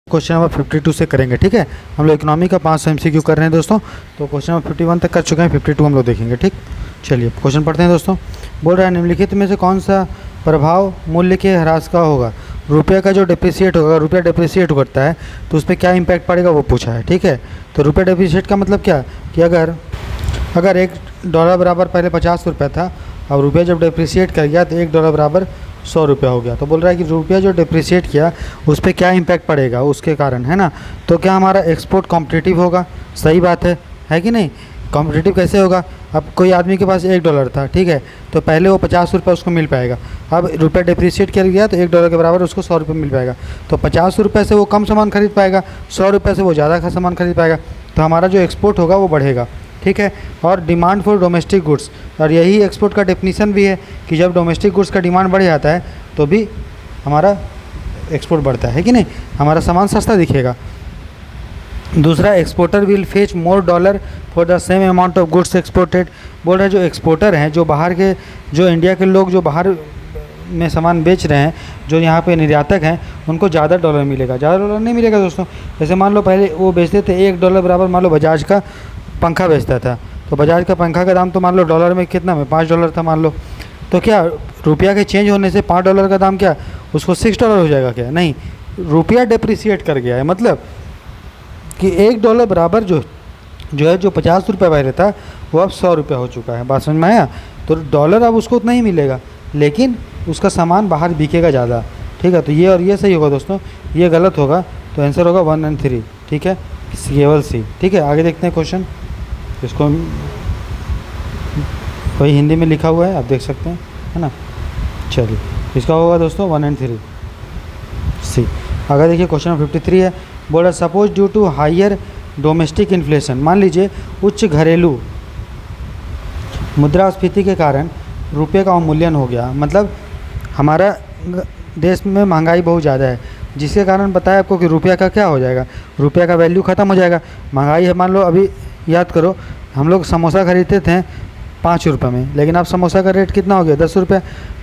Question number 52 से करेंगे। ठीक है, हम लोग इकोनॉमी का 5 MCQ कर रहे हैं दोस्तों। तो क्वेश्चन नंबर 51 तक कर चुके हैं, 52 हम लोग देखेंगे। ठीक, चलिए क्वेश्चन पढ़ते हैं दोस्तों। बोल रहा है निम्नलिखित में से कौन सा प्रभाव मूल्य के ह्रास का होगा। रुपये का जो डिप्रिसिएट होगा, रुपया डिप्रिसिएट करता है तो उस पर क्या इंपैक्ट पड़ेगा वो पूछा है। ठीक है, तो रुपया डिप्रिसिएट का मतलब क्या कि अगर $1 बराबर पहले 50 रुपये था, अब रुपया जब डिप्रिसिएट कर गया तो $1 बराबर 100 रुपया हो गया। तो बोल रहा है कि रुपया जो डिप्रिसिएट किया उस पर क्या इम्पैक्ट पड़ेगा उसके कारण, है ना। तो क्या हमारा एक्सपोर्ट कॉम्पिटिटिव होगा। सही बात है कि नहीं। कॉम्पिटिटिव कैसे होगा, अब कोई आदमी के पास $1 था, ठीक है, तो पहले वो 50 रुपये उसको मिल पाएगा। अब रुपया डिप्रिसिएट कर गया तो $1 के बराबर उसको 100 रुपये मिल पाएगा। तो 50 रुपये से वो कम सामान खरीद पाएगा, 100 रुपये से वो ज़्यादा का सामान खरीद पाएगा। तो हमारा जो एक्सपोर्ट होगा वो बढ़ेगा। ठीक है, और डिमांड फॉर डोमेस्टिक गुड्स, और यही एक्सपोर्ट का डेफिनीशन भी है कि जब डोमेस्टिक गुड्स का डिमांड बढ़ जाता है तो भी हमारा एक्सपोर्ट बढ़ता है कि नहीं, हमारा सामान सस्ता दिखेगा। दूसरा, exporter will fetch more dollar for the same amount of goods exported. बोल रहे हैं जो एक्सपोर्टर हैं, जो बाहर के, जो इंडिया के लोग जो बाहर में सामान बेच रहे हैं, जो यहाँ पे निर्यातक हैं, उनको ज़्यादा डॉलर मिलेगा। ज़्यादा डॉलर नहीं मिलेगा दोस्तों। जैसे मान लो पहले वो बेचते थे $1 बराबर, मान लो बजाज का पंखा बेचता था, तो बजाज का पंखा का दाम तो मान लो डॉलर में कितना में $5 था मान लो। तो क्या रुपया के चेंज होने से $5 का दाम क्या उसको $6 हो जाएगा क्या? नहीं, रुपया डिप्रिसिएट कर गया है, मतलब कि $1 बराबर जो है जो 50 रुपये पहले था वो अब 100 रुपया हो चुका है। बात समझ में आया। तो डॉलर अब उसको उतना ही मिलेगा, लेकिन उसका सामान बाहर बिकेगा ज़्यादा। ठीक है, तो ये और ये सही होगा दोस्तों, ये गलत होगा। तो आंसर होगा 1 और 3। ठीक है, केवल सी। ठीक है, आगे देखते हैं क्वेश्चन। इसको वही हिंदी में लिखा हुआ है, आप देख सकते हैं, है ना। चलिए, इसका होगा दोस्तों 1 और 3 सी। आगे देखिए क्वेश्चन 53 है। बोल रहा suppose due to higher domestic inflation, मान लीजिए उच्च घरेलू मुद्रास्फीति के कारण रुपये का अवमूल्यन हो गया। मतलब हमारा देश में महंगाई बहुत ज़्यादा है, जिसके कारण बताया आपको कि रुपया का क्या हो जाएगा, रुपया का वैल्यू ख़त्म हो जाएगा। महंगाई है, मान लो अभी याद करो हम लोग समोसा खरीदते थे 5 रुपये में, लेकिन अब समोसा का रेट कितना हो गया 10 रुपये।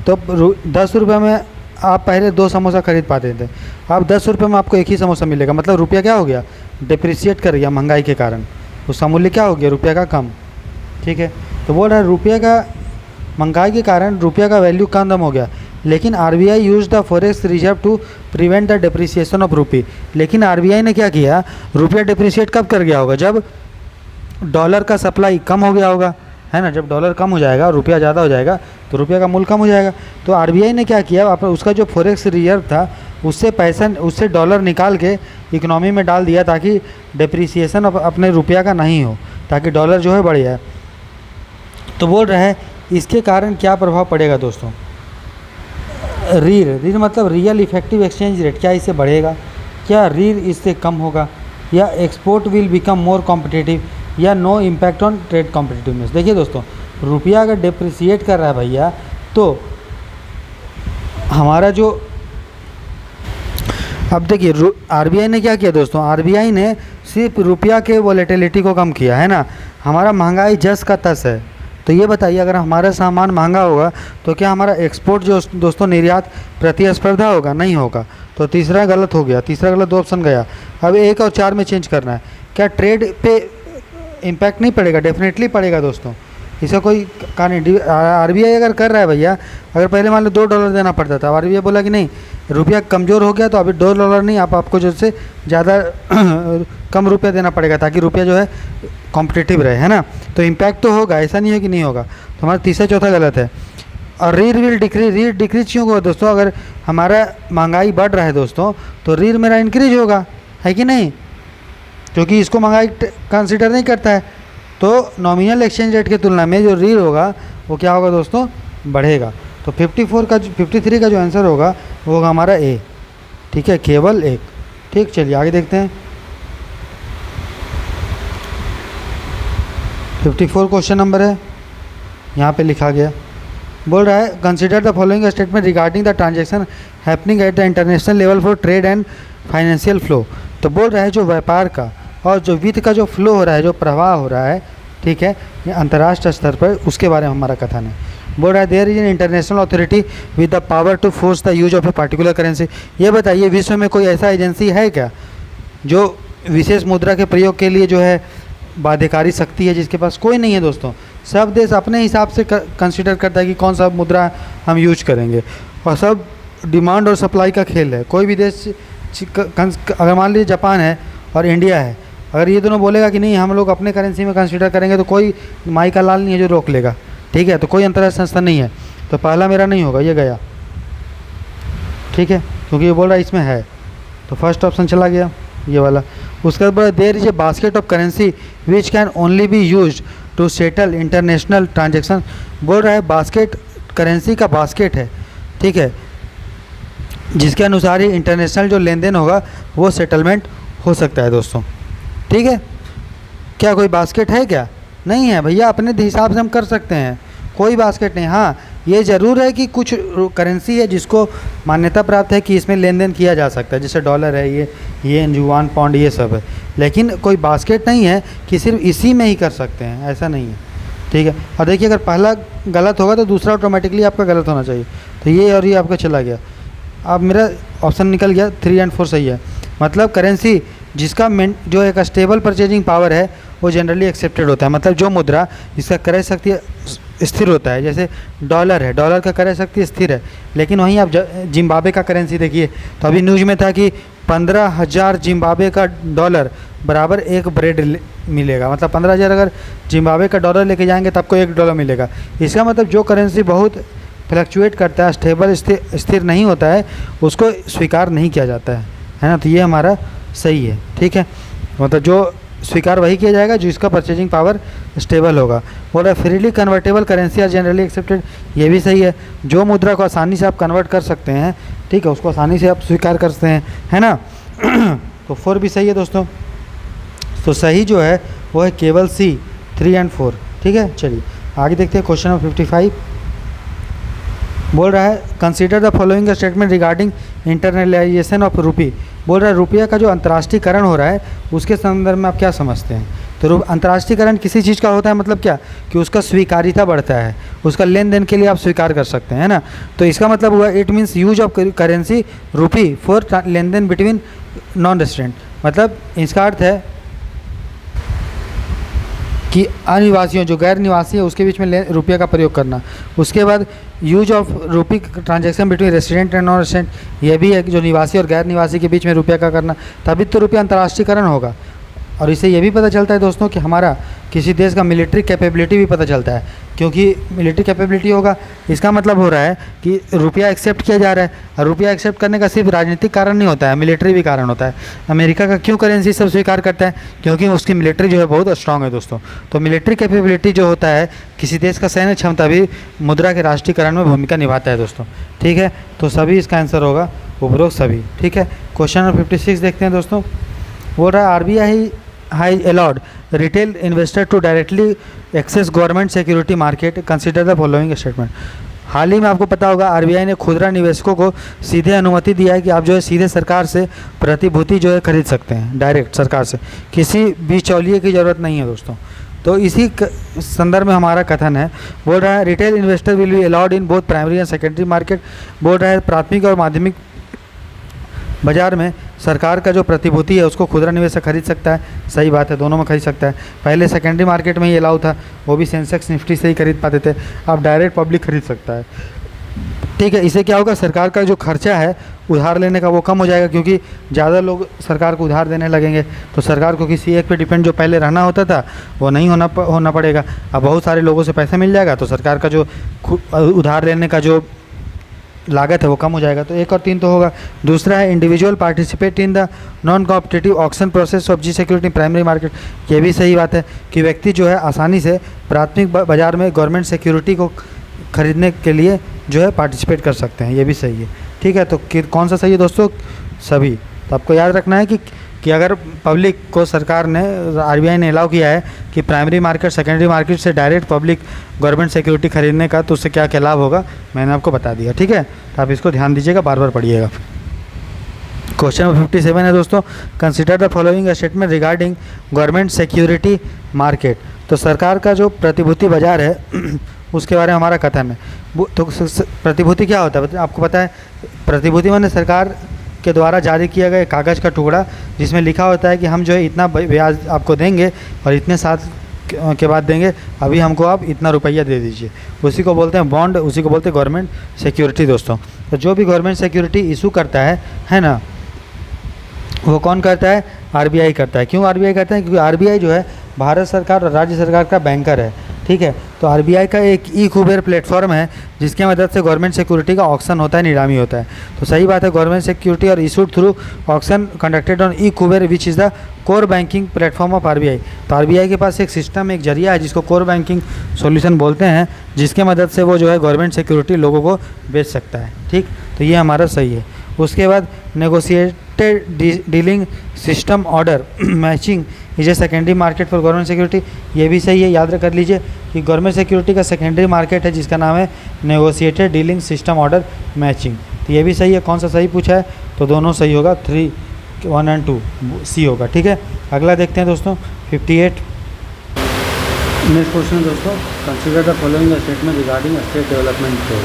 तो 10 रुपये में आप पहले 2 समोसा खरीद पाते थे, अब 10 रुपये में आपको एक ही समोसा मिलेगा। मतलब रुपया क्या हो गया, डिप्रिसिएट कर गया महंगाई के कारण, उसका मूल्य क्या हो गया रुपया का कम। ठीक है, तो बोल रहा है रुपये का महंगाई के कारण रुपया का वैल्यू कम हो गया, लेकिन RBI use the forex reserve to prevent the depreciation of rupee. लेकिन RBI ने क्या किया, रुपया डिप्रिसिएट कब कर गया होगा, जब डॉलर का सप्लाई कम हो गया होगा, है ना। जब डॉलर कम हो जाएगा, रुपया ज़्यादा हो जाएगा, तो रुपया का मूल्य कम हो जाएगा। तो RBI ने क्या किया, उसका जो फॉरेक्स रिजर्व था उससे डॉलर निकाल के इकोनॉमी में डाल दिया, ताकि डिप्रिसिएशन अपने रुपया का नहीं हो, ताकि डॉलर जो है बढ़ जाए। तो बोल रहा है इसके कारण क्या प्रभाव पड़ेगा दोस्तों। रीर मतलब रियल इफेक्टिव एक्सचेंज रेट, क्या इससे बढ़ेगा, क्या रीर इससे कम होगा, या export will become more competitive, या no impact on trade competitiveness. देखिए दोस्तों, रुपया अगर डिप्रिसिएट कर रहा है भैया, तो हमारा जो, अब देखिए RBI ने क्या किया दोस्तों, RBI ने सिर्फ रुपया के वॉलेटिलिटी को कम किया, है ना। हमारा महंगाई जस का तस है। तो ये बताइए, अगर हमारा सामान महंगा होगा तो क्या हमारा एक्सपोर्ट जो दोस्तों निर्यात प्रतिस्पर्धा होगा, नहीं होगा। तो तीसरा गलत हो गया, तीसरा गलत 2 ऑप्शन गया। अब 1 और 4 में चेंज करना है। क्या ट्रेड पे इम्पैक्ट नहीं पड़ेगा, डेफिनेटली पड़ेगा दोस्तों, इसका कोई कारण नहीं। RBI अगर कर रहा है भैया, अगर पहले मान लो $2 देना पड़ता था, RBI बोला कि नहीं रुपया कमज़ोर हो गया तो अभी $2 नहीं, आपको जो से ज़्यादा कम रुपया देना पड़ेगा, ताकि रुपया जो है कॉम्पिटिटिव रहे, है ना। तो इम्पैक्ट तो होगा, ऐसा नहीं है कि नहीं होगा। तो हमारा तीसरा चौथा गलत है। और रीर विल डिक्रीज, रीर डिक्रीज क्यों होगा दोस्तों, अगर हमारा महंगाई बढ़ रहा है दोस्तों तो रीर मेरा इंक्रीज होगा, है कि नहीं, क्योंकि इसको महंगाई कंसिडर नहीं करता है। तो नॉमिनल एक्सचेंज रेट की तुलना में जो रीर होगा वो क्या होगा दोस्तों, बढ़ेगा। तो 53 का जो आंसर होगा वो होगा हमारा A। ठीक है, केवल 1। ठीक, चलिए आगे देखते हैं। 54 क्वेश्चन नंबर है, यहाँ पे लिखा गया। बोल रहा है consider the following statement regarding the transaction happening at the international level for trade and financial flow. तो बोल रहा है जो व्यापार का और जो वित्त का जो फ्लो हो रहा है, जो प्रवाह हो रहा है, ठीक है, ये अंतर्राष्ट्रीय स्तर पर, उसके बारे में हमारा कथन है। बोल रहा है there is an international authority with the power to force the use of a particular currency. ये बताइए विश्व में कोई ऐसा एजेंसी है क्या जो विशेष मुद्रा के प्रयोग के लिए जो है बाध्यकारी शक्ति है, जिसके पास कोई नहीं है दोस्तों। सब देश अपने हिसाब से कंसिडर करता है कि कौन सा मुद्रा हम यूज करेंगे, और सब डिमांड और सप्लाई का खेल है। कोई भी देश अगर मान लीजिए जापान है और इंडिया है, अगर ये दोनों बोलेगा कि नहीं हम लोग अपने करेंसी में कंसिडर करेंगे, तो कोई माई का लाल नहीं है जो रोक लेगा, ठीक है। तो कोई अंतर्राष्ट्रीय संस्था नहीं है, तो पहला मेरा नहीं होगा, ये गया, ठीक है, क्योंकि ये बोल रहा है इसमें है, तो फर्स्ट ऑप्शन चला गया ये वाला। उसके बाद there is a basket of currency which can only be use to settle international transaction. बोल रहा है बास्केट, करेंसी का बास्केट है, ठीक है, जिसके अनुसार ही इंटरनेशनल जो लेन देन होगा वो सेटलमेंट हो सकता है दोस्तों, ठीक है। क्या कोई बास्केट है क्या? नहीं है भैया, अपने हिसाब से हम कर सकते हैं, कोई बास्केट नहीं। हाँ, ये ज़रूर है कि कुछ करेंसी है जिसको मान्यता प्राप्त है कि इसमें लेन देन किया जा सकता है, जैसे डॉलर है, ये युआन, पाउंड, ये सब है, लेकिन कोई बास्केट नहीं है कि सिर्फ इसी में ही कर सकते हैं, ऐसा नहीं है, ठीक है। और देखिए अगर पहला गलत होगा तो दूसरा ऑटोमेटिकली आपका गलत होना चाहिए, तो ये और ये आपका चला गया। अब मेरा ऑप्शन निकल गया 3 और 4 सही है। मतलब करेंसी जिसका जो एक स्टेबल परचेजिंग पावर है वो जनरली एक्सेप्टेड होता है। मतलब जो मुद्रा जिसका क्रय शक्ति स्थिर होता है, जैसे डॉलर है, डॉलर का क्रय शक्ति स्थिर है, लेकिन वहीं आप जिम्बाब्वे का करेंसी देखिए, तो अभी न्यूज़ में था कि 15,000 जिम्बाब्वे का डॉलर बराबर एक ब्रेड मिलेगा। मतलब 15,000 अगर जिम्बाब्वे का डॉलर लेके जाएंगे तो आपको $1 मिलेगा। इसका मतलब जो करेंसी बहुत फ्लक्चुएट करता है, स्टेबल स्थिर नहीं होता है, उसको स्वीकार नहीं किया जाता है ना। तो ये हमारा सही है, ठीक है। मतलब जो स्वीकार वही किया जाएगा जो इसका परचेजिंग पावर स्टेबल होगा। बोल रहा है freely convertible currency are generally accepted, ये भी सही है। जो मुद्रा को आसानी से आप कन्वर्ट कर सकते हैं, ठीक है, उसको आसानी से आप स्वीकार करते हैं, है ना। तो 4 भी सही है दोस्तों। तो सही जो है वो है केवल C, 3 और 4, ठीक है। चलिए आगे देखते हैं क्वेश्चन नंबर 55। बोल रहा है consider the following statement regarding internalisation of rupee. बोल रहा है रुपया का जो अंतर्राष्ट्रीयकरण हो रहा है उसके संदर्भ में आप क्या समझते हैं। तो अंतर्राष्ट्रीयकरण किसी चीज़ का होता है मतलब क्या, कि उसका स्वीकार्यता बढ़ता है, उसका लेन देन के लिए आप स्वीकार कर सकते हैं ना। तो इसका मतलब हुआ it means use of currency rupee for लेन देन बिटवीन नॉन रेसिडेंट। मतलब इसका अर्थ है कि अनिवासियों, जो गैर निवासी है, उसके बीच में रुपये का प्रयोग करना। उसके बाद use of rupee transaction between resident and non resident, ये भी है कि जो निवासी और गैर निवासी के बीच में रुपये का करना, तभी तो रुपया अंतर्राष्ट्रीयकरण होगा। और इससे ये भी पता चलता है दोस्तों कि हमारा किसी देश का मिलिट्री कैपेबिलिटी भी पता चलता है, क्योंकि मिलिट्री कैपेबिलिटी होगा, इसका मतलब हो रहा है कि रुपया एक्सेप्ट किया जा रहा है। और रुपया एक्सेप्ट करने का सिर्फ राजनीतिक कारण नहीं होता है, मिलिट्री भी कारण होता है। अमेरिका का क्यों करेंसी सब स्वीकार करता है, क्योंकि उसकी मिलिट्री जो है बहुत स्ट्रांग है दोस्तों। तो मिलिट्री कैपेबिलिटी जो होता है, किसी देश का सैन्य क्षमता भी मुद्रा के राष्ट्रीयकरण में भूमिका निभाता है दोस्तों, ठीक है। तो सभी इसका आंसर होगा उपरोक्त सभी, ठीक है। क्वेश्चन नंबर 56 देखते हैं दोस्तों। बोल रहा है RBI has allowed retail investor to directly access government security market, consider the following statement। हाल ही में आपको पता होगा RBI ने खुदरा निवेशकों को सीधे अनुमति दिया है कि आप जो है सीधे सरकार से प्रतिभूति जो है खरीद सकते हैं, डायरेक्ट सरकार से, किसी बिचौलिए की ज़रूरत नहीं है दोस्तों। तो इसी संदर्भ में हमारा कथन है। बोल रहा है retail investor will be allowed in both primary and secondary market. बोल रहा है प्राथमिक और माध्यमिक बाजार में सरकार का जो प्रतिभूति है उसको खुदरा निवेशक खरीद सकता है, सही बात है, दोनों में खरीद सकता है। पहले सेकेंडरी मार्केट में ही अलाउ था, वो भी सेंसेक्स निफ्टी से ही खरीद पाते थे, अब डायरेक्ट पब्लिक खरीद सकता है, ठीक है। इससे क्या होगा, सरकार का जो खर्चा है उधार लेने का वो कम हो जाएगा, क्योंकि ज़्यादा लोग सरकार को उधार देने लगेंगे, तो सरकार को किसी एक पे डिपेंड जो पहले रहना होता था वो नहीं होना पड़ेगा। अब बहुत सारे लोगों से पैसा मिल जाएगा, तो सरकार का जो उधार लेने का जो लागत है वो कम हो जाएगा। तो 1 और 3 तो होगा। दूसरा है individual participate in the non competitive auction process of G security primary market. ये भी सही बात है कि व्यक्ति जो है आसानी से प्राथमिक बाजार में गवर्नमेंट सिक्योरिटी को खरीदने के लिए जो है पार्टिसिपेट कर सकते हैं, ये भी सही है, ठीक है। तो कौन सा सही है दोस्तों, सभी। तो आपको याद रखना है कि अगर पब्लिक को सरकार ने, RBI ने अलाउ किया है कि प्राइमरी मार्केट सेकेंडरी मार्केट से डायरेक्ट पब्लिक गवर्नमेंट सिक्योरिटी खरीदने का, तो उससे क्या क्या लाभ होगा मैंने आपको बता दिया, ठीक है। तो आप इसको ध्यान दीजिएगा, बार बार पढ़िएगा। क्वेश्चन नंबर 57 है दोस्तों। Consider the following statement regarding government security market. तो सरकार का जो प्रतिभूति बाजार है उसके बारे में हमारा कथन है। तो प्रतिभूति क्या होता है आपको पता है, प्रतिभूति माने सरकार के द्वारा जारी किया गया कागज़ का टुकड़ा जिसमें लिखा होता है कि हम जो है इतना ब्याज आपको देंगे और इतने साल के बाद देंगे, अभी हमको आप इतना रुपया दे दीजिए, उसी को बोलते हैं बॉन्ड, उसी को बोलते हैं गवर्नमेंट सिक्योरिटी दोस्तों। तो जो भी गवर्नमेंट सिक्योरिटी इशू करता है ना, वो कौन करता है? आरबीआई करता है। क्यों आरबीआई करता है? क्योंकि आरबीआई जो है भारत सरकार और राज्य सरकार का बैंकर है, ठीक है। तो आरबीआई का एक ई कुबेर प्लेटफॉर्म है जिसके मदद से गवर्नमेंट सिक्योरिटी का ऑक्शन होता है, नीलामी होता है। तो सही बात है, गवर्नमेंट सिक्योरिटी और issued through auction conducted on E Kuber which is the core banking platform of RBI. तो आरबीआई के पास एक सिस्टम, एक जरिया है जिसको कोर बैंकिंग सॉल्यूशन बोलते हैं, जिसके मदद से वो जो है गवर्नमेंट सिक्योरिटी लोगों को बेच सकता है, ठीक। तो ये हमारा सही है। उसके बाद negotiated dealing system order matching is a secondary market for government security, ये भी सही है। याद कर लीजिए कि गवर्नमेंट सिक्योरिटी का सेकेंडरी मार्केट है जिसका नाम है negotiated dealing system order matching. तो ये भी सही है। कौन सा सही पूछा है? तो दोनों सही होगा, 3, 1 और 2 सी होगा, ठीक है। अगला देखते हैं दोस्तों 58 नेक्स्ट क्वेश्चन दोस्तों, consider the following statement regarding state development को,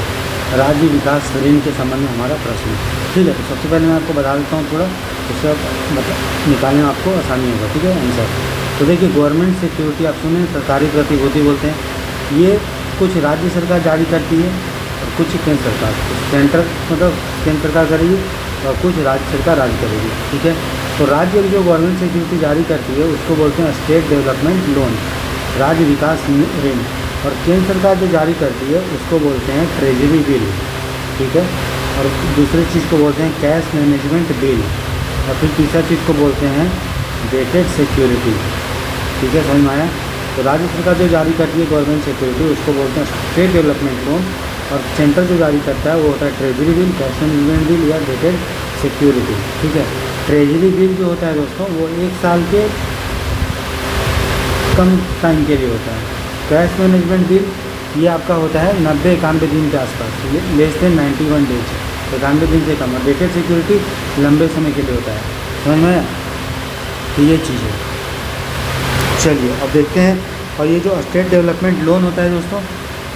राज्य विकास ऋण के संबंध में हमारा प्रश्न, ठीक है। तो सबसे पहले मैं आपको बता देता हूँ थोड़ा, उससे निकालने में आपको आसानी होगा, ठीक है आंसर। तो देखिए गवर्नमेंट सिक्योरिटी आप सुने, सरकारी प्रतिभूति बोलते हैं, ये कुछ राज्य सरकार जारी करती है और कुछ केंद्र सरकार, सेंटर मतलब केंद्र सरकार करेगी और कुछ राज्य सरकार राज्य करेगी, ठीक है। तो राज्य जो गवर्नमेंट सिक्योरिटी जारी करती है उसको बोलते हैं स्टेट डेवलपमेंट लोन, राज्य विकास ऋण। और केंद्र सरकार जो जारी करती है उसको बोलते हैं ट्रेजरी बिल, ठीक है। और दूसरी चीज़ को बोलते हैं कैश मैनेजमेंट बिल, और फिर तीसरा चीज़ को बोलते हैं डेटेड सिक्योरिटी, ठीक है, समझ में आया। तो राज्य सरकार जो जारी करती है गवर्नमेंट सिक्योरिटी उसको बोलते हैं स्टेट डेवलपमेंट लोन, और सेंटर जो जारी करता है वो होता है treasury bill, cash management bill या डेटेड सिक्योरिटी, ठीक है। ट्रेजरी बिल जो होता है दोस्तों वो 1 साल के कम टाइम के लिए होता है। कैश मैनेजमेंट बिल ये आपका होता है 90-91 दिन के आसपास, लेस देन 91 डेज, 91 दिन से कम। और डेटेड सिक्योरिटी लंबे समय के लिए होता है, समझ में। तो ये चीज़ है। चलिए अब देखते हैं। और ये जो स्टेट डेवलपमेंट लोन होता है दोस्तों,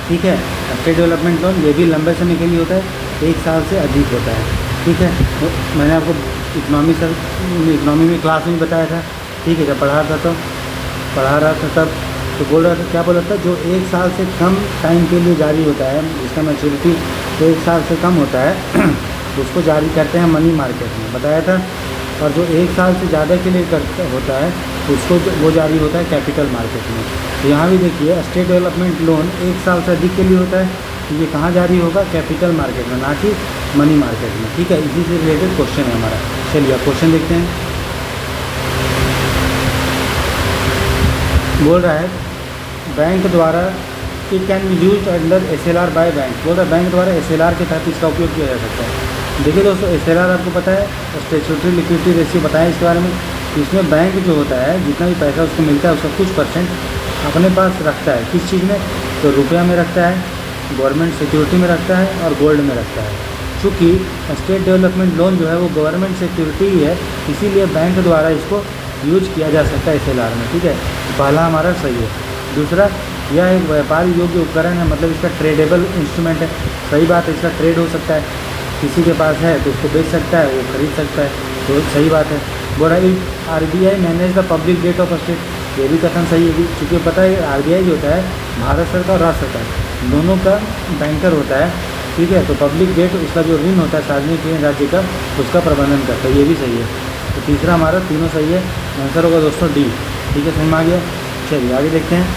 ठीक है, स्टेट डेवलपमेंट लोन ये भी लंबे समय के लिए होता है, 1 साल से अधिक होता है, ठीक है। तो मैंने आपको इकोनॉमी में क्लास में बताया था, ठीक है, जब पढ़ा रहा था तब तो बोल रहा था, क्या बोल रहा था, जो 1 साल से कम टाइम के लिए जारी होता है, जिसका मैच्योरिटी जो 1 साल से कम होता है उसको जारी करते हैं मनी मार्केट में, बताया था। और जो 1 साल से ज़्यादा के लिए होता है उसको वो जारी होता है कैपिटल मार्केट में। तो यहाँ भी देखिए स्टेट डेवलपमेंट लोन 1 साल से अधिक के लिए होता है, तो ये कहाँ जारी होगा? कैपिटल मार्केट में, ना कि मनी मार्केट में, ठीक है। इसी से रिलेटेड क्वेश्चन है हमारा। चलिए अब क्वेश्चन देखते हैं। बोल रहा है बैंक द्वारा it can B use under SLR by bank, बोल रहा है बैंक द्वारा SLR के तहत इसका उपयोग किया जा सकता है। देखिए दोस्तों SLR आपको पता है, स्टैट्यूटरी लिक्विडिटी रेशियो बताया इसके बारे में। इसमें बैंक जो होता है जितना भी पैसा उसको मिलता है उसका कुछ % अपने पास रखता है, किस चीज़ में? तो रुपया में रखता है, गवर्नमेंट सिक्योरिटी में रखता है और गोल्ड में रखता है। चूँकि स्टेट डेवलपमेंट लोन जो है वो गवर्नमेंट सिक्योरिटी ही है, इसीलिए बैंक द्वारा इसको यूज किया जा सकता है SLR में, ठीक है। पहला हमारा सही है। दूसरा, यह एक व्यापार योग्य उपकरण है, मतलब इसका ट्रेडेबल इंस्ट्रूमेंट है, सही बात है, इसका ट्रेड हो सकता है, किसी के पास है तो उसको बेच सकता है, वो खरीद सकता है, तो सही बात है। बोला RBI manage the public debt of state, ये भी कथन सही है, क्योंकि पता है RBI जो होता है भारत सरकार और राज्य सरकार दोनों का बैंकर होता है, ठीक है। तो पब्लिक डेट उसका जो ऋण होता है सार्वजनिक ऋण राज्य का, उसका प्रबंधन करता है, ये भी सही है। तो तीसरा हमारा तीनों सही है, आंसर होगा दोस्तों D, ठीक है, समझ में आ गया। चलिए आगे देखते हैं।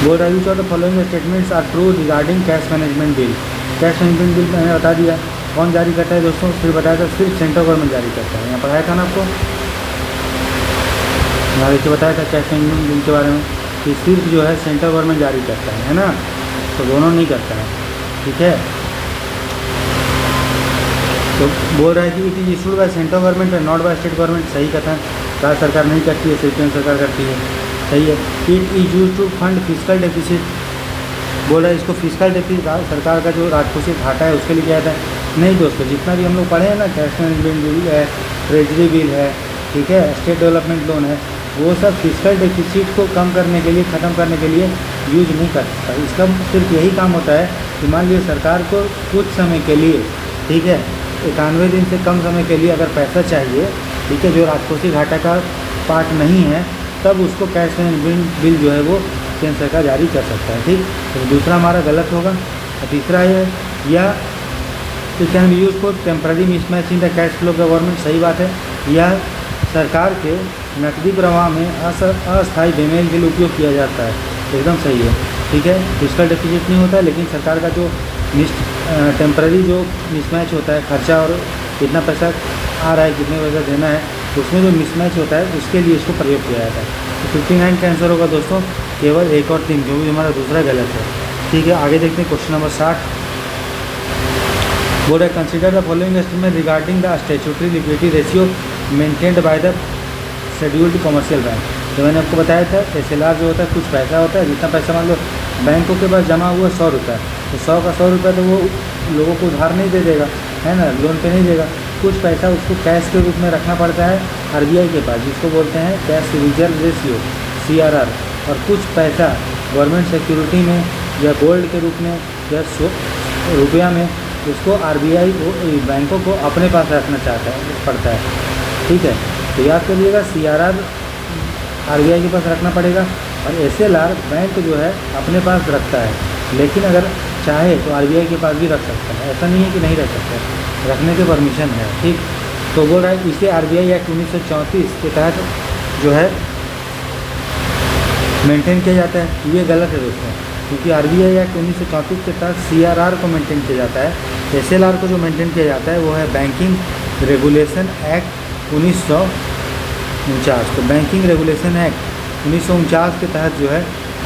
बोल रहा है which of the following statements are true regarding cash management bill. Cash management bill मैंने बता दिया, कौन जारी करता है दोस्तों, फिर बताया था सिर्फ सेंट्रल गवर्नमेंट जारी करता है, यहाँ पढ़ाया था ना आपको, यहाँ देखिए बताया था कैश मैनेजमेंट बिल के बारे में कि सिर्फ जो है सेंट्रल गवर्नमेंट जारी करता है ना, तो दोनों नहीं करता है, ठीक है। तो बोल रहा है कि it is issued by central government and not by state government, सही कथन, राज्य सरकार नहीं करती है, सिर्फ केंद्र सरकार करती है, सही है। It is use to fund physical deficit, बोल रहा है इसको फिजिकल डेफिसिट सरकार का जो राजकोषीय घाटा है उसके लिए किया जाता है। नहीं दोस्तों, जितना भी हम लोग पढ़े हैं ना, कैश मैनेजमेंट बिल है, ट्रेजरी बिल है, ठीक है, स्टेट डेवलपमेंट लोन है, वो सब फिजिकल डेफिसिट को कम करने के लिए, ख़त्म करने के लिए यूज नहीं कर सकता। इसका सिर्फ यही काम होता है कि मान लीजिए सरकार को कुछ समय के लिए, ठीक है, 91 दिन से कम समय के लिए अगर पैसा चाहिए, ठीक है, जो राजकोषीय घाटा का पार्ट नहीं है, तब उसको कैश मैनेजमेंट बिल जो है वो केंद्र सरकार जारी कर सकता है। ठीक, तो दूसरा हमारा गलत होगा। और तीसरा है या it can B use for temporary mismatch in the cash flow government, सही बात है। यह सरकार के नकदी प्रवाह में अस्थायी बेमेल के लिए उपयोग किया जाता है, एकदम सही है। ठीक है, फिस्कल डेफिसिट नहीं होता है, लेकिन सरकार का जो टेम्पररी जो मिसमैच होता है, खर्चा और कितना पैसा आ रहा है, कितने पैसा देना है, उसमें जो मिसमैच होता है उसके लिए इसको प्रयोग किया जाता है। तो 59 का आंसर होगा दोस्तों केवल 1 और 3, जो भी हमारा दूसरा गलत है। ठीक है, आगे देखते हैं क्वेश्चन नंबर 60। बोल रहे consider the following estimate regarding the statutory liquidity ratio maintained by the scheduled commercial bank. तो मैंने आपको बताया था SLR जो होता है कुछ पैसा होता है, जितना पैसा मान लो बैंकों के पास जमा हुआ 100 रुपये, तो 100 का 100 रुपये तो वो लोगों को उधार नहीं दे देगा, है ना, लोन पे नहीं देगा। कुछ पैसा उसको कैश के रूप में रखना पड़ता है RBI के पास, जिसको बोलते हैं कैश रिजर्व रेशियो CRR, और कुछ पैसा गवर्नमेंट सिक्योरिटी में या गोल्ड के रूप में या रुपया में उसको RBI बैंकों को अपने पास रखना पड़ता है। ठीक है, तो याद करिएगा CRR RBI के पास रखना पड़ेगा और SLR बैंक जो है अपने पास रखता है, लेकिन अगर चाहे तो RBI के पास भी रख सकता है, ऐसा नहीं है कि नहीं रख सकता है, रखने के परमिशन है। ठीक, तो बोल रहा है इसे RBI एक्ट 1934 के तहत जो है मेंटेन किया जाता है। ये गलत है दोस्तों, क्योंकि RBI एक्ट 1934 के तहत CRR को मेंटेन किया जाता है। SLR को जो मेंटेन किया जाता है वो है बैंकिंग रेगुलेशन एक्ट 1949। तो बैंकिंग रेगुलेशन एक्ट 1949 के तहत जो है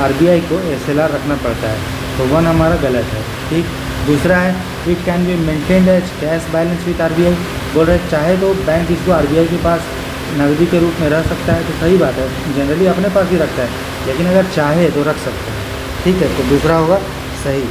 RBI को SLR रखना पड़ता है, तो 1 हमारा गलत है। ठीक, दूसरा है it can be maintained as cash balance with RBI। बोल रहे चाहे तो बैंक इसको RBI के पास नकदी के रूप में रख सकता है, तो सही बात है, जनरली अपने पास ही रखता है, लेकिन अगर चाहे तो रख सकता है। ठीक है, तो दूसरा होगा सही।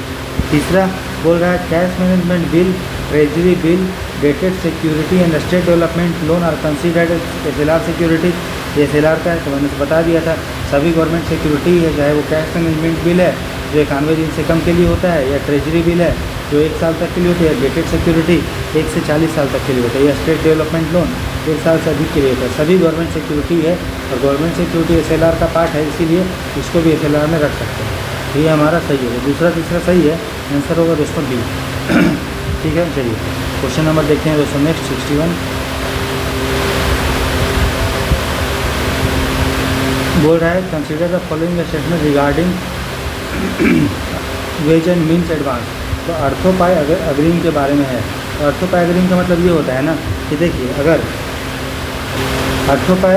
तीसरा बोल रहा है cash management bill, treasury bill, dated security and state development loan are considered SLR security. ये SLR का है, तो मैंने तो बता दिया था सभी गवर्नमेंट सिक्योरिटी है, चाहे वो कैश मैनेजमेंट बिल है जो 91 दिन से कम के लिए होता है, या ट्रेजरी बिल है जो 1 साल तक के लिए होती है, डेटेड सिक्योरिटी 1 से 40 साल तक के लिए होता है, या स्टेट डेवलपमेंट लोन 1 साल से अधिक के लिए होता है। सभी गवर्नमेंट सिक्योरिटी है और गवर्नमेंट सिक्योरिटी SLR का पार्ट है, इसीलिए इसको भी SLR में रख सकते हैं। ये हमारा सही है, दूसरा तीसरा सही है, आंसर होगा दोस्तों B। ठीक है, चलिए क्वेश्चन नंबर देखते हैं दोस्तों नेक्स्ट 61। बोल रहा है consider the following statement regarding ways and means advance. तो अर्थोपाय अग्रिम के बारे में है। तो अर्थोपाय अग्रिम का मतलब ये होता है ना कि देखिए, अगर अर्थोपाय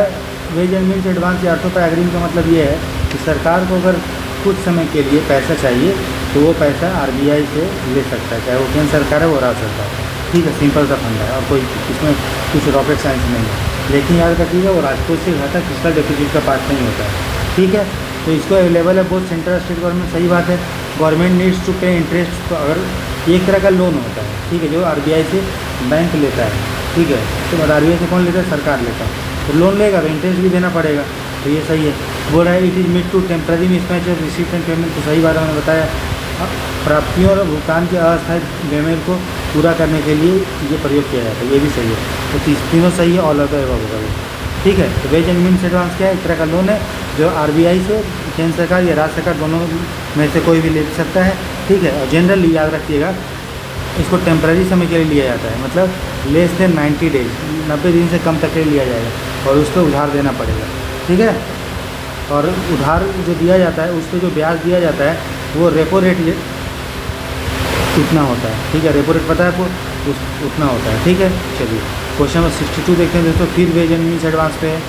वेज एंड मीन्स एडवांस या अर्थोपाय अग्रिम का मतलब ये है कि सरकार को अगर कुछ समय के लिए पैसा चाहिए तो वो पैसा RBI से ले सकता है, चाहे वो केंद्र सरकार है वो राज्य सरकार है। ठीक है, सिंपल सा फंडा है और कोई इसमें कुछ रॉकेट साइंस नहीं है, लेकिन याद रखिएगा वो राजकोषीय घाटा फिस्कल डेफिसिट का पार्ट नहीं होता है। ठीक है, तो इसको अवेलेबल है बोथ सेंट्रल स्टेट गवर्नमेंट, सही बात है। गवर्नमेंट नीड्स टू पे इंटरेस्ट, तो अगर एक तरह का लोन होता है, ठीक है, जो RBI से बैंक लेता है, ठीक है, तो RBI से कौन लेता है, सरकार लेता है, तो लोन लेगा तो इंटरेस्ट भी देना पड़ेगा, तो ये सही है। बोल रहा है it is meant to temporary mismatch of receipt and payment, तो सही बात मैंने बताया, प्राप्तियों और भुगतान के अस्थायी बेमेल को पूरा करने के लिए ये प्रयोग किया जाता है, ये भी सही है। तो तीनों सही है, ऑल ऑफ द अबव होगा। ठीक है, तो वेज एंड मीन्स एडवांस क्या है, एक तरह का लोन है जो RBI से केंद्र सरकार या राज्य सरकार दोनों में से कोई भी ले सकता है। ठीक है, और जनरली याद रखिएगा इसको टेम्पररी समय के लिए लिया जाता है, मतलब लेस देन 90 डेज, 90 दिन से कम तक के लिए लिया जाएगा और उस पर उधार देना पड़ेगा। ठीक है, और उधार जो दिया जाता है उस पर जो ब्याज दिया जाता है वो रेपो रेट उतना होता है। ठीक है, रेपो रेट पता है आपको, उतना होता है। ठीक है, चलिए क्वेश्चन नंबर 62 देखते हैं दोस्तों, फिर वेज एंड मीन्स एडवांस पे है।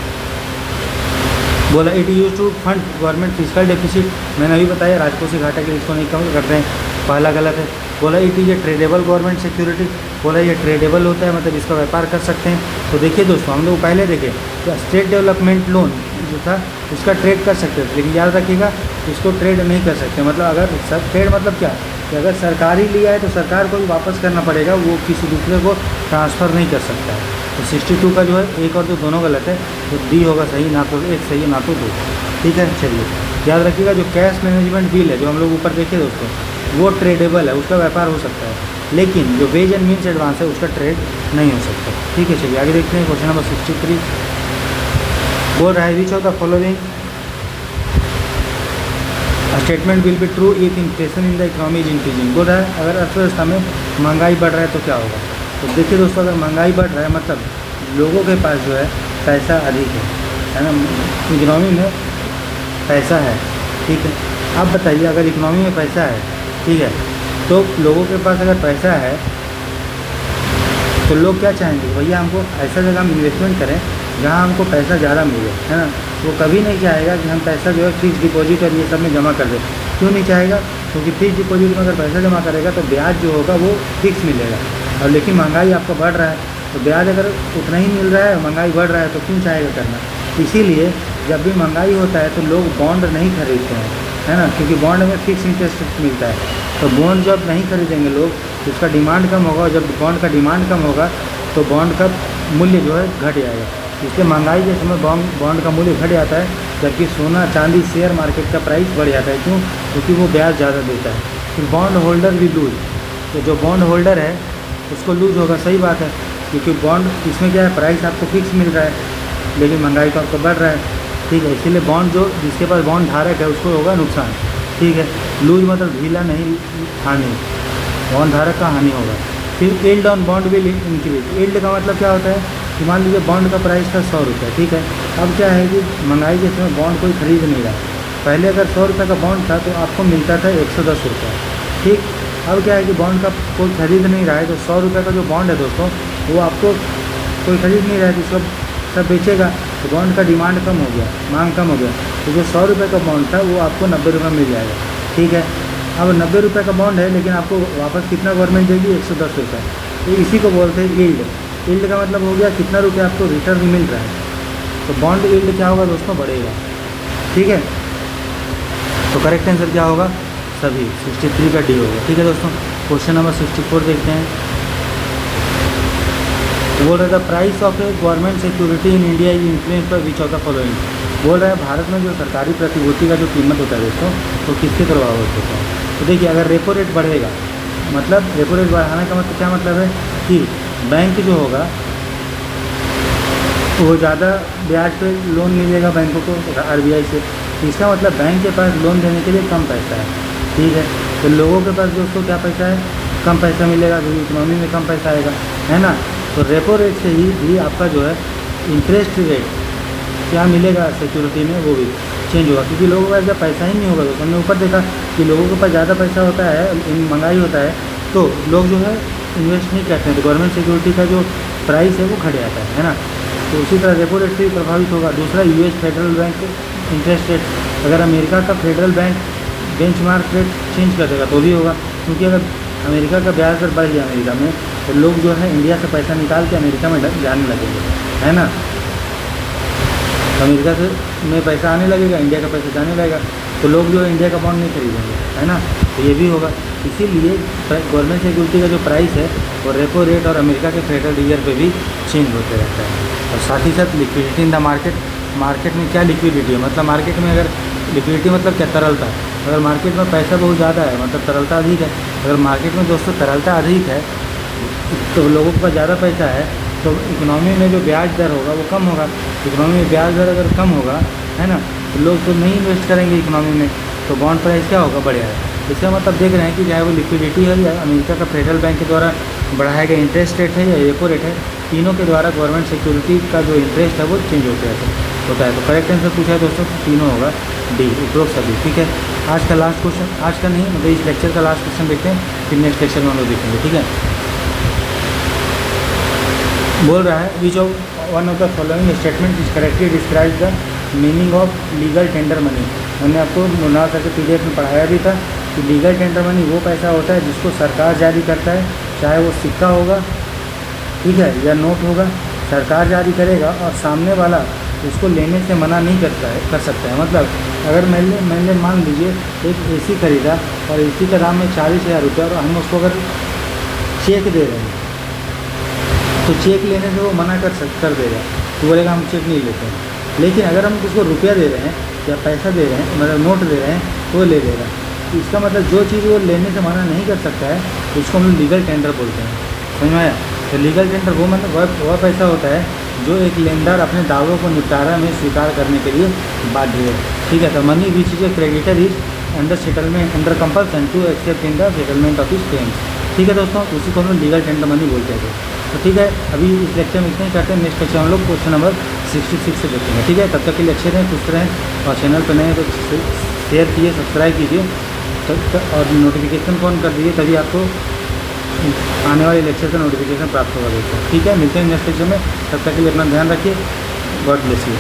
बोला it use to fund government fiscal deficit, मैंने अभी बताया राजकोषीय घाटा के लिए इसको नहीं कम करते हैं, पहला गलत है। बोला it is a tradable government security, बोला ये ट्रेडेबल होता है, मतलब इसका व्यापार कर सकते हैं। तो देखिए दोस्तों, हम लोग पहले देखें तो स्टेट डेवलपमेंट लोन जो था उसका ट्रेड कर सकते थे, लेकिन याद रखिएगा इसको ट्रेड नहीं कर सकते। मतलब अगर सब ट्रेड मतलब क्या कि अगर सरकार ही लिया है तो सरकार को भी वापस करना पड़ेगा, वो किसी दूसरे को ट्रांसफ़र नहीं कर सकता है। तो 62 का जो है 1 और 2 दोनों गलत है, तो D होगा सही, ना तो 1 सही है ना तो 2। ठीक है, चलिए याद रखिएगा जो कैश मैनेजमेंट बिल है जो हम लोग ऊपर देखे दोस्तों, वो ट्रेडेबल है, उसका व्यापार हो सकता है, लेकिन जो वेज एंड मीन्स एडवांस है उसका ट्रेड नहीं हो सकता। ठीक है, चलिए आगे देखते हैं। क्वेश्चन नंबर 63 बोल रहा है which of the following statement will be true if inflation in the economy is increasing. बोल रहा है अगर अर्थव्यवस्था में महंगाई बढ़ रहा है तो क्या होगा। तो देखिए दोस्तों, अगर महंगाई बढ़ रहा है मतलब लोगों के पास जो है पैसा अधिक है ना, इकोनॉमी में पैसा है। ठीक है, आप बताइए अगर इकोनॉमी में पैसा है, ठीक है, तो लोगों के पास अगर पैसा है तो लोग क्या चाहेंगे, भैया हमको ऐसा जगह हम इन्वेस्टमेंट करें जहाँ हमको पैसा ज़्यादा मिले, है ना। वो कभी नहीं चाहेगा कि हम पैसा जो है फिक्स डिपॉजिट और ये सब में जमा कर दें। क्यों नहीं चाहेगा, क्योंकि फिक्स डिपॉजिट में अगर पैसा जमा करेगा तो ब्याज जो होगा वो फिक्स मिलेगा। और लेकिन महंगाई आपका बढ़ रहा है तो ब्याज अगर उतना ही मिल रहा है, महंगाई बढ़ रहा है तो क्यों चाहेगा करना। इसीलिए जब भी महंगाई होता है तो लोग बॉन्ड नहीं खरीदते हैं, है ना, क्योंकि बॉन्ड में फिक्स इंटरेस्ट मिलता है। तो बॉन्ड जब नहीं खरीदेंगे लोग तो उसका डिमांड कम होगा, और जब बॉन्ड का डिमांड कम होगा तो बॉन्ड का मूल्य जो है घट जाएगा। इसलिए महंगाई के समय बॉन्ड का मूल्य घट जाता है, जबकि सोना चांदी शेयर मार्केट का प्राइस बढ़ जाता है। क्यों, क्योंकि वो ब्याज ज़्यादा देता है। फिर बॉन्ड होल्डर भी लूज, तो जो बॉन्ड होल्डर है उसको लूज होगा। सही बात है, क्योंकि बॉन्ड इसमें क्या है, प्राइस आपको फिक्स मिल रहा है लेकिन महंगाई तो आपको बढ़ रहा है। ठीक है, इसीलिए बॉन्ड जो जिसके पास बॉन्ड धारक है उसको होगा नुकसान। ठीक है, लूज मतलब ढीला नहीं, हानि, बॉन्ड धारक का हानि होगा। फिर yield on bond will increase. Yield का मतलब क्या होता है कि मान लीजिए बॉन्ड का प्राइस था 100 रुपये, ठीक है, अब क्या है कि महंगाई के समय बॉन्ड कोई खरीद नहीं रहा। पहले अगर 100 रुपये का बॉन्ड था तो आपको मिलता था 110 रुपये। ठीक, अब क्या है कि बॉन्ड का कोई खरीद नहीं रहा है, तो 100 रुपये का जो बॉन्ड है दोस्तों वो आपको कोई खरीद नहीं रहा है, तो सब बेचेगा, तो बॉन्ड का डिमांड कम हो गया, मांग कम हो गया। तो जो 100 रुपये का बॉन्ड था वो आपको 90 रुपये मिल जाएगा। ठीक है, अब 90 रुपये का बॉन्ड है लेकिन आपको वापस कितना गवर्नमेंट देगी, 110 रुपये। तो इसी को बोलते हैं यील्ड। यील्ड का मतलब हो गया कितना रुपये आपको रिटर्न मिल रहा है। तो बॉन्ड यील्ड क्या होगा दोस्तों, बढ़ेगा। ठीक है, तो करेक्ट आंसर क्या होगा, सभी 63 का डी होगा। ठीक है दोस्तों, क्वेश्चन नंबर 64 देखते हैं। बोल रहा था price of A government security in India is influence by which of the following. बोल रहा है भारत में जो सरकारी प्रतिभूति का जो कीमत होता है दोस्तों तो किसके प्रभावित होता है। तो देखिए, अगर रेपो रेट बढ़ेगा, मतलब रेपो रेट बढ़ाने का मतलब क्या मतलब है कि बैंक जो होगा वो ज़्यादा ब्याज पे लोन मिलेगा बैंकों को आरबीआई से। इसका मतलब बैंक के पास लोन देने के लिए कम पैसा है। ठीक है, तो लोगों के पास दोस्तों क्या पैसा है, कम पैसा मिलेगा, क्योंकि इकोनॉमी में कम पैसा आएगा, है ना। तो रेपो रेट से ही भी आपका जो है इंटरेस्ट रेट क्या मिलेगा सिक्योरिटी में वो भी चेंज होगा, क्योंकि लोगों के पास जब पैसा ही नहीं होगा। तो हमने ऊपर देखा कि लोगों के पास ज़्यादा पैसा होता है, महंगाई होता है, तो लोग जो है इन्वेस्ट नहीं करते हैं, तो गवर्नमेंट सिक्योरिटी का जो प्राइस है वो घट जाता है ना। तो उसी तरह रेपो रेट से भी प्रभावित होगा। दूसरा, US federal bank interest rate, अगर अमेरिका का federal bank benchmark rate change कर देगा तो भी होगा, क्योंकि अगर अमेरिका का ब्याज दर बढ़ गया अमेरिका में तो लोग जो है इंडिया से पैसा निकाल के अमेरिका में जाने लगेंगे, है ना। अमेरिका से में पैसा आने लगेगा, इंडिया का पैसा जाने लगेगा, तो लोग जो है इंडिया का बॉन्ड नहीं खरीदेंगे, है ना। तो ये भी होगा। इसीलिए गवर्नमेंट सिक्योरिटी का जो प्राइस है वो रेपो रेट और अमेरिका के फेडरल रिजर्व पे भी चेंज होते रहता है। और साथ ही साथ लिक्विडिटी इन द मार्केट में क्या लिक्विडिटी है, मतलब मार्केट में अगर लिक्विडिटी मतलब क्या, तरलता। अगर मार्केट में पैसा बहुत ज़्यादा है मतलब तरलता अधिक है। अगर मार्केट में दोस्तों तरलता अधिक है तो लोगों के पास ज़्यादा पैसा है तो इकोनॉमी में जो ब्याज दर होगा वो कम होगा। इकोनॉमी में ब्याज दर अगर कम होगा, है ना, तो लोग तो नहीं इन्वेस्ट करेंगे इकोनॉमी में, तो बॉन्ड प्राइस क्या होगा, बढ़ेगा। इसका मतलब देख रहे हैं कि चाहे वो लिक्विडिटी है या अमेरिका का फेडरल बैंक के द्वारा बढ़ाया गया इंटरेस्ट रेट है या रेपो रेट है, तीनों के द्वारा गवर्नमेंट सिक्योरिटी का जो इंटरेस्ट है वो चेंज होता है। तो करेक्ट आंसर पूछा है दोस्तों, तीनों होगा डी, उपरोक्त सभी। ठीक है, आज का लास्ट क्वेश्चन, आज का नहीं मतलब इस लेक्चर का लास्ट क्वेश्चन देखते हैं, फिर नेक्स्ट लेक्चर में हम लोग देखेंगे। ठीक है, बोल रहा है which of one of the following statement is correctly describe the meaning of legal tender money. मैंने आपको मुनाव करके पीडीएफ में पढ़ाया भी था कि लीगल टेंडर मनी वो पैसा होता है जिसको सरकार जारी करता है, चाहे वो सिक्का होगा, ठीक है, या नोट होगा, सरकार जारी करेगा और सामने वाला उसको लेने से मना नहीं कर सकता है। मतलब अगर मैंने मान लीजिए एक एसी खरीदा और एसी का दाम है 40,000 रुपये और हम उसको अगर चेक दे रहे हैं तो चेक लेने से वो मना कर देगा, तो बोलेगा हम चेक नहीं लेते हैं। लेकिन अगर हम उसको रुपया दे रहे हैं या पैसा दे रहे हैं, मतलब नोट दे रहे हैं, तो वो ले लेगा। इसका मतलब जो चीज़ वो लेने से मना नहीं कर सकता है उसको हम लोग लीगल टेंडर बोलते हैं, समझ में आया। तो लीगल टेंडर वो मतलब वह पैसा होता है जो एक लेनदार अपने दावों को निपटारा में स्वीकार करने के लिए बाध्य है, ठीक है। तो money which is a creditor is under settlement under compulsion to accept in the settlement of his claims, ठीक है दोस्तों। उसी को हम लोग लीगल टेंडर मनी बोलते हैं। तो ठीक है, अभी इस लेक्चर में इतना ही करते हैं। नेक्स्ट लेक्चर हम लोग क्वेश्चन नंबर 66 से देखेंगे, ठीक है। तब तक के लिए अच्छे रहें, खुश रहें, और चैनल पर नए तो शेयर कीजिए, सब्सक्राइब कीजिए, और नोटिफिकेशन ऑन कर दीजिए, तभी आपको आने वाले लेक्चर का नोटिफिकेशन प्राप्त होगा दोस्तों, ठीक है। मिलते हैं नेक्स्ट लेक्चर में, तब तक के लिए अपना ध्यान रखिए। God bless you.